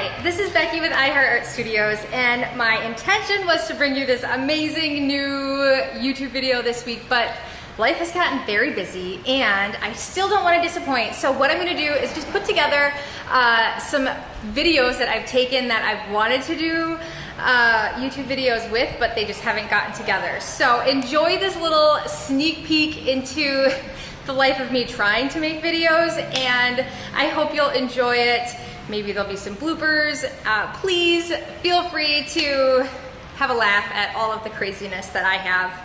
Hi, this is Becky with iHeart Art Studios, and my intention was to bring you this amazing new YouTube video this week, but life has gotten very busy and I still don't want to disappoint. So what I'm going to do is just put together some videos that I've taken that I've wanted to do YouTube videos with, but they just haven't gotten together. So enjoy this little sneak peek into the life of me trying to make videos, and I hope you'll enjoy it. Maybe there'll be some bloopers. Please feel free to have a laugh at all of the craziness that I have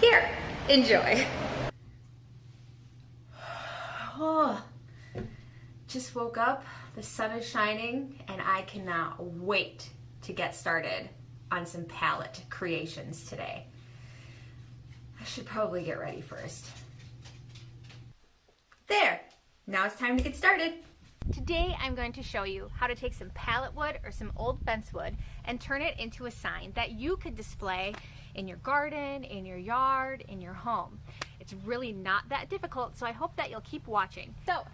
here. Enjoy. Oh, just woke up, the sun is shining, and I cannot wait to get started on some palette creations today. I should probably get ready first. There, now it's time to get started. Today I'm going to show you how to take some pallet wood or some old fence wood and turn it into a sign that you could display in your garden, in your yard, in your home. It's really not that difficult, so I hope that you'll keep watching. So,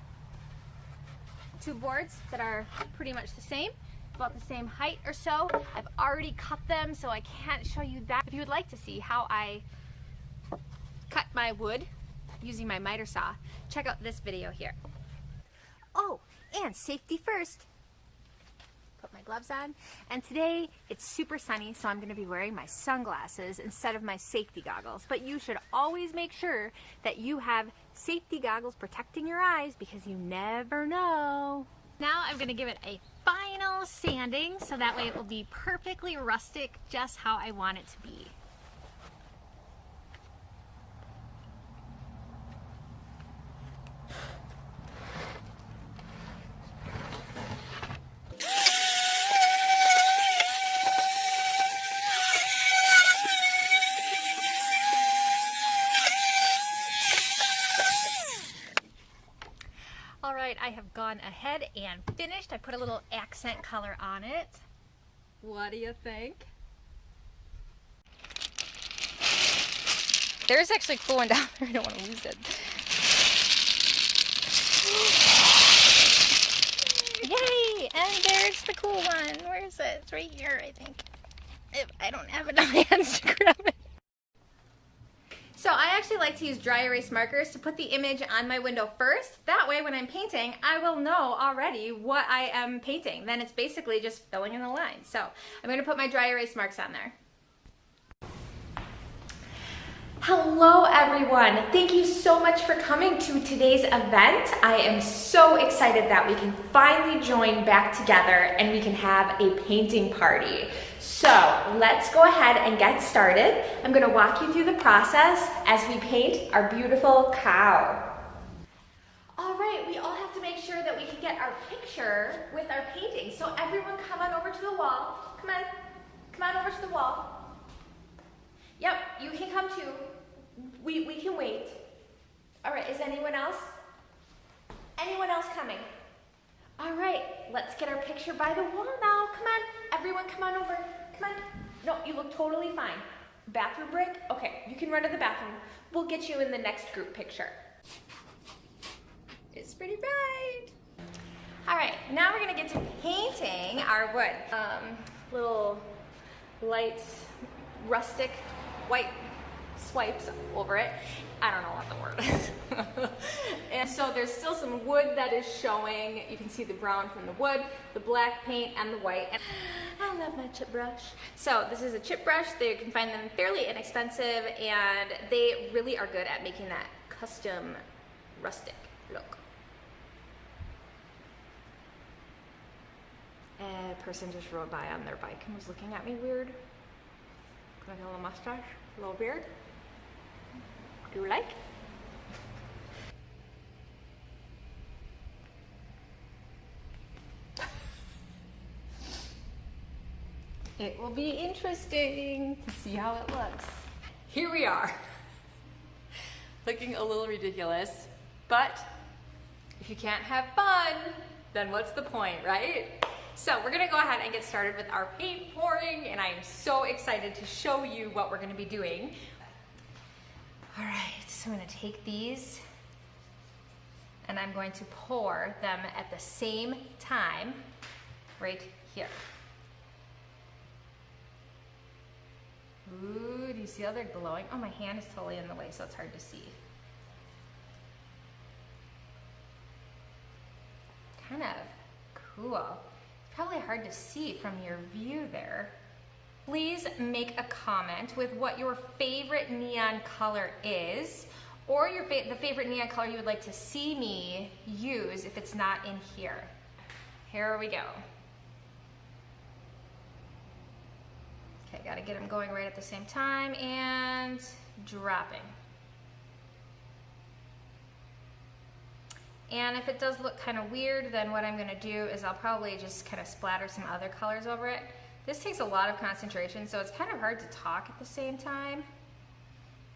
two boards that are pretty much the same, about the same height or so. I've already cut them, so I can't show you that. If you would like to see how I cut my wood using my miter saw, check out this video here. Oh, and safety first. Put my gloves on. And today it's super sunny, so I'm going to be wearing my sunglasses instead of my safety goggles. But you should always make sure that you have safety goggles protecting your eyes, because you never know. Now I'm going to give it a final sanding so that way it will be perfectly rustic, just how I want it to be. Alright, I have gone ahead and finished. I put a little accent color on it. What do you think? There's actually a cool one down there. I don't want to lose it. Yay! And there's the cool one. Where is it? It's right here, I think. If I don't have enough hands to grab it. So I actually like to use dry erase markers to put the image on my window first. That way when I'm painting, I will know already what I am painting. Then it's basically just filling in the lines. So I'm going to put my dry erase marks on there. Hello everyone. Thank you so much for coming to today's event. I am so excited that we can finally join back together and we can have a painting party. So let's go ahead and get started. I'm going to walk you through the process as we paint our beautiful cow. All right, we all have to make sure that we can get our picture with our painting. So everyone come on over to the wall. Come on over to the wall. Yep, you can come too. We can wait. All right, is anyone else? Anyone else coming? All right, let's get our picture by the wall now. Come on, everyone come on over. Come on. No, you look totally fine. Bathroom break? Okay, you can run to the bathroom. We'll get you in the next group picture. It's pretty bright. All right, now we're gonna get to painting our wood. Little light, rustic, white swipes over it. I don't know what the word is. And so there's still some wood that is showing. You can see the brown from the wood, the black paint, and the white. And I love my chip brush. So this is a chip brush. You can find them fairly inexpensive, and they really are good at making that custom rustic look. A person just rode by on their bike and was looking at me weird. Like a little mustache, a little beard. Do you like? It will be interesting to see how it looks. Here we are. Looking a little ridiculous, but if you can't have fun, then what's the point, right? So we're gonna go ahead and get started with our paint pouring, and I am so excited to show you what we're gonna be doing. All right, so I'm gonna take these and I'm going to pour them at the same time right here. Ooh, do you see how they're glowing? Oh, my hand is totally in the way, so it's hard to see. Kind of cool. It's probably hard to see from your view there. Please make a comment with what your favorite neon color is, or the favorite neon color you would like to see me use if it's not in here. Here we go. Okay, gotta get them going right at the same time and dropping. And if it does look kind of weird, then what I'm gonna do is I'll probably just kind of splatter some other colors over it. This takes a lot of concentration, so it's kind of hard to talk at the same time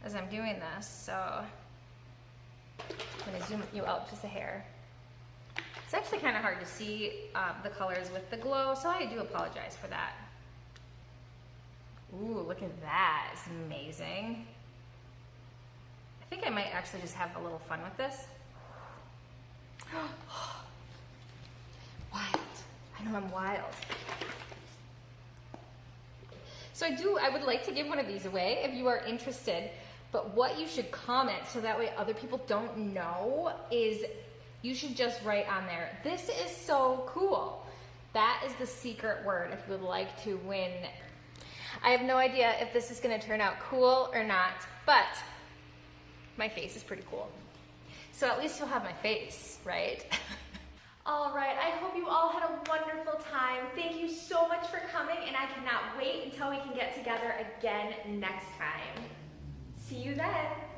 as I'm doing this. So I'm gonna zoom you out just a hair. It's actually kind of hard to see the colors with the glow, so I do apologize for that. Ooh, look at that, it's amazing. I think I might actually just have a little fun with this. Wild, I know I'm wild. So I would like to give one of these away if you are interested, but what you should comment so that way other people don't know is you should just write on there, "This is so cool." That is the secret word if you would like to win. I have no idea if this is gonna turn out cool or not, but my face is pretty cool. So at least you'll have my face, right? All right, I hope you all had a wonderful time. Thank you so much for coming, and I cannot wait until we can get together again next time. See you then.